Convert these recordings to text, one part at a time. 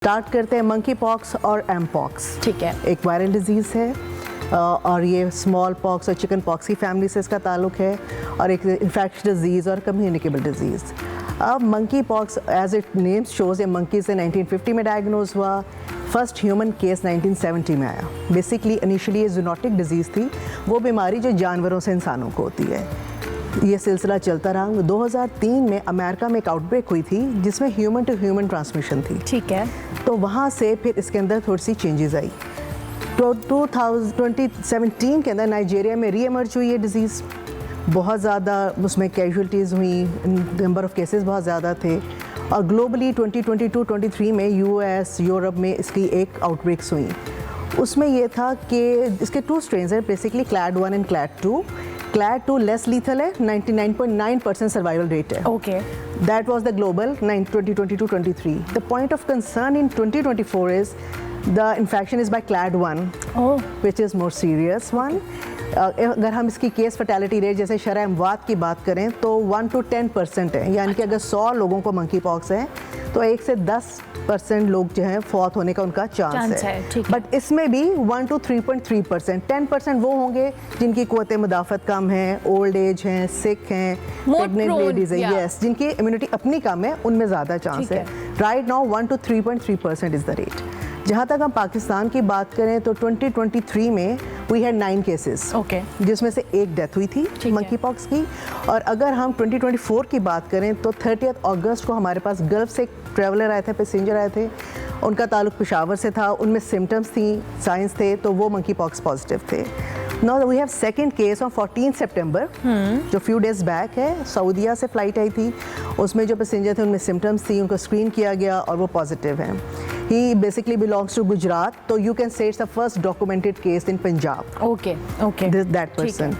Start करते हैं monkeypox और एम पॉक्स. ठीक है. एक वायरल डिजीज़ है और ये स्मॉल पॉक्स और चिकन पॉक्स की फैमिली से इसका ताल्लुक है, और एक इन्फेक्शियस डिजीज़ और कम्युनिकेबल डिजीज़. अब monkeypox as it name shows, ये मंकी से 1950 में डायग्नोज हुआ. फर्स्ट ह्यूमन केस 1970 में आया. बेसिकली इनिशियली ये जूनोटिक डिजीज़ थी, वो बीमारी जो जानवरों से इंसानों को होती है. ये सिलसिला चलता रहा. 2003 में अमेरिका में एक आउटब्रेक हुई थी जिसमें ह्यूमन टू ह्यूमन ट्रांसमिशन थी. ठीक है. तो वहाँ से फिर इसके अंदर थोड़ी सी चेंजेस आई. तो 2017 के अंदर नाइजीरिया में री एमर्ज हुई ये डिज़ीज़. बहुत ज़्यादा उसमें कैजुअल्टीज़ हुई, नंबर ऑफ़ केसेस बहुत ज़्यादा थे. और ग्लोबली 2022-23 में यूएस यूरोप में इसकी एक आउटब्रेक्स हुई. उसमें ये था कि इसके 2 स्ट्रेन्स हैं basically, clad 1 and clad 2. Clad 2 less lethal है, 99.9% सर्वाइवल रेट है. Okay. That was the global 2022-23. The point of concern in 2024 is the infection is by clade 1, which is more serious one. अगर हम इसकी case fertility rate जैसे शरह अमवात की बात करें तो 1 to 10% है. यानी कि अगर 100 लोगों को मंकी पॉक्स है तो 1 से 10% लोग जो हैं फौत होने का उनका चांस है. बट इसमें भी 1 to 3.3%. 10% वो होंगे जिनकी क़ुव्वत मुदाफ़त कम है, ओल्ड एज हैं, सिक हैं, प्रेग्नेंट लेडीज़ हैं, यस, जिनकी इम्यूनिटी अपनी कम है, उनमें ज़्यादा चांस है. Right now 1 to 3.3% is the rate. जहाँ तक हम पाकिस्तान की बात करें तो 2023 में वी हैड 9 केसेस, जिसमें से एक डेथ हुई थी मंकी पॉक्स की. और अगर हम 2024 की बात करें तो 30 अगस्त को हमारे पास गल्फ से एक ट्रैवलर आए थे, पैसेंजर आए थे. उनका ताल्लुक पेशावर से था, उनमें सिम्टम्स थी, साइंस थे, तो वो मंकी पॉक्स पॉजिटिव थे. Now we have second case on 14 सितंबर जो फ्यू डेज बैक है. सऊदीया से फ़्लाइट आई थी, उसमें जो पैसेंजर थे उनमें सिम्टम्स थी, उनको स्क्रीन किया गया और वो पॉजिटिव हैं. He basically belongs to Gujarat, तो you can say it's the first documented case in Punjab. Okay. That person.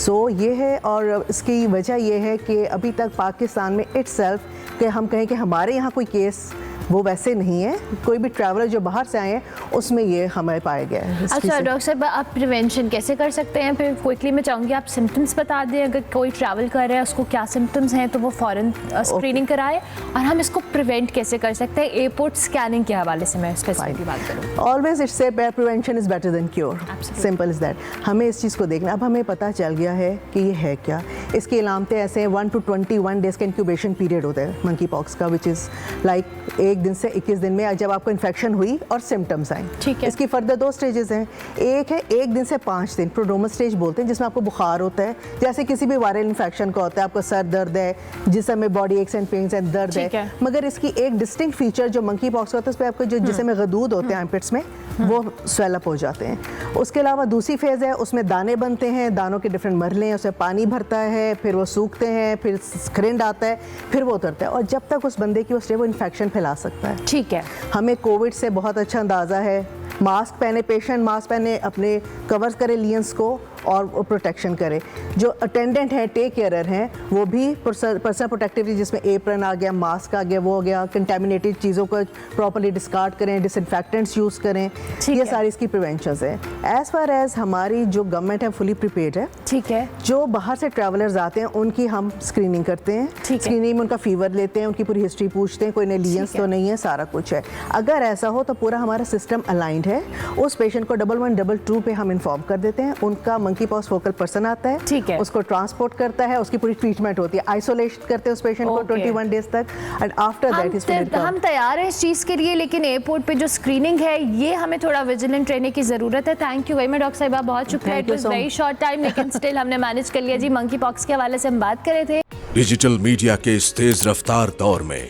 So ये है, और इसकी वजह ये है कि अभी तक पाकिस्तान में itself कि हम कहें कि हमारे यहाँ कोई केस वो वैसे नहीं है. कोई भी ट्रैवलर जो बाहर से आए हैं उसमें ये हमें पाया गया है. अच्छा डॉक्टर साहब, आप प्रिवेंशन कैसे कर सकते हैं? फिर क्विकली मैं चाहूँगी आप सिम्टम्स बता दें. अगर कोई ट्रैवल कर रहा है उसको क्या सिम्टम्स हैं तो वो फ़ौरन स्क्रीनिंग कराए, और हम इसको प्रिवेंट कैसे कर सकते हैं? एयरपोर्ट स्कैनिंग के हवाले से मैं स्पेसिफिकली बात करूँ. ऑलवेज इट्स से prevention is better than cure. Simple is that. हमें इस चीज़ को देखना. अब हमें पता चल गया है कि ये है क्या. इसकी अलामतें ऐसे हैं, 1 to 21 डेज़ का इंक्यूबेशन पीरियड होता है मंकी पॉक्स का, विच इज़ लाइक 1 दिन से 21 दिन में जब आपको इन्फेक्शन हुई और सिम्टम्स आए. ठीक है. इसकी फर्दर 2 स्टेजेस हैं. एक है 1 दिन से 5 दिन, प्रोड्रोमल स्टेज बोलते हैं, जिसमें आपको बुखार होता है जैसे किसी भी वायरल इन्फेक्शन का होता है. आपको सर दर्द है, जिसम में body aches and pains and दर्द है. मगर इसकी एक डिस्टिंक्ट फीचर जो मंकी पॉक्स होता है, उस पर आपको जो जिसम में गदूद होते हैं आर्मपिट्स में, वो स्वेलअप हो जाते हैं. उसके अलावा दूसरी फेज़ है, उसमें दाने बनते हैं, दानों के डिफरेंट मरले हैं, उसमें पानी भरता है, फिर वो सूखते हैं, फिर स्क्रिंड आता है, फिर वो उतरता है. और जब तक उस बंदे की उससे वो इन्फेक्शन फैला सकता है. ठीक है. हमें कोविड से बहुत अच्छा अंदाज़ा है. मास्क पहने, पेशेंट मास्क पहने, अपने कवर करे लियंस को और प्रोटेक्शन करे. जो अटेंडेंट हैं, टेक केयरर हैं, वो भी पर्सनल प्रोटेक्टिव जिसमें एप्रन आ गया, मास्क आ गया, वो हो गया. कंटेमिनेटेड चीज़ों को प्रॉपर्ली डिस्कार्ड करें, डिसइंफेक्टेंट्स यूज़ करें. ये सारी इसकी प्रिवेंशंस हैं. एज़ फार एज हमारी जो गवर्नमेंट है फुली प्रिपेयर्ड है. ठीक है. जो बाहर से ट्रैवलर्स आते हैं उनकी हम स्क्रीनिंग करते हैं. स्क्रीनिंग में उनका फीवर लेते हैं, उनकी पूरी हिस्ट्री पूछते हैं, कोई नेलियंस तो नहीं है, सारा कुछ है. अगर ऐसा हो तो पूरा हमारा सिस्टम अलाइंड है. उस पेशेंट को 1122 पे हम इन्फॉर्म कर देते हैं. उनका मंकी पॉक्स फोकल पर्सन आता है. ठीक है. उसको ट्रांसपोर्ट करता है, उसकी पूरी ट्रीटमेंट होती है, आइसोलेट करते हैं उस पेशेंट को 21 डेज तक, एंड आफ्टर दैट हम तैयार हैं इस चीज़ के लिए. लेकिन एयरपोर्ट पे जो स्क्रीनिंग है ये हमें थोड़ा विजिलेंट रहने की ज़रूरत है. Thank you very much doctor साहिबा, बहुत शुक्रिया. It was very short time, लेकिन स्टिल हमने मैनेज कर लिया. जी, मंकी पॉक्स के हवाले से हम बात कर रहे थे. डिजिटल मीडिया के इस तेज रफ्तार दौर में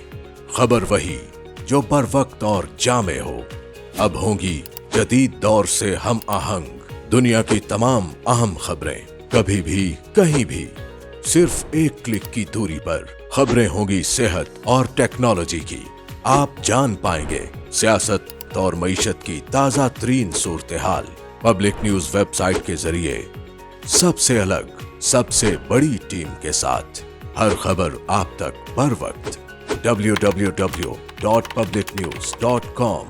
खबर वही जो बर वक्त और जामे हो. अब होंगी जदीद दौर से हम आहंग दुनिया की तमाम अहम खबरें, कभी भी कहीं भी, सिर्फ एक क्लिक की दूरी पर. खबरें होंगी सेहत और टेक्नोलॉजी की. आप जान पाएंगे सियासत और मईशत की ताजा तरीन सूरत हाल. पब्लिक न्यूज वेबसाइट के जरिए सबसे अलग, सबसे बड़ी टीम के साथ हर खबर आप तक बर वक्त. www.publicnews.com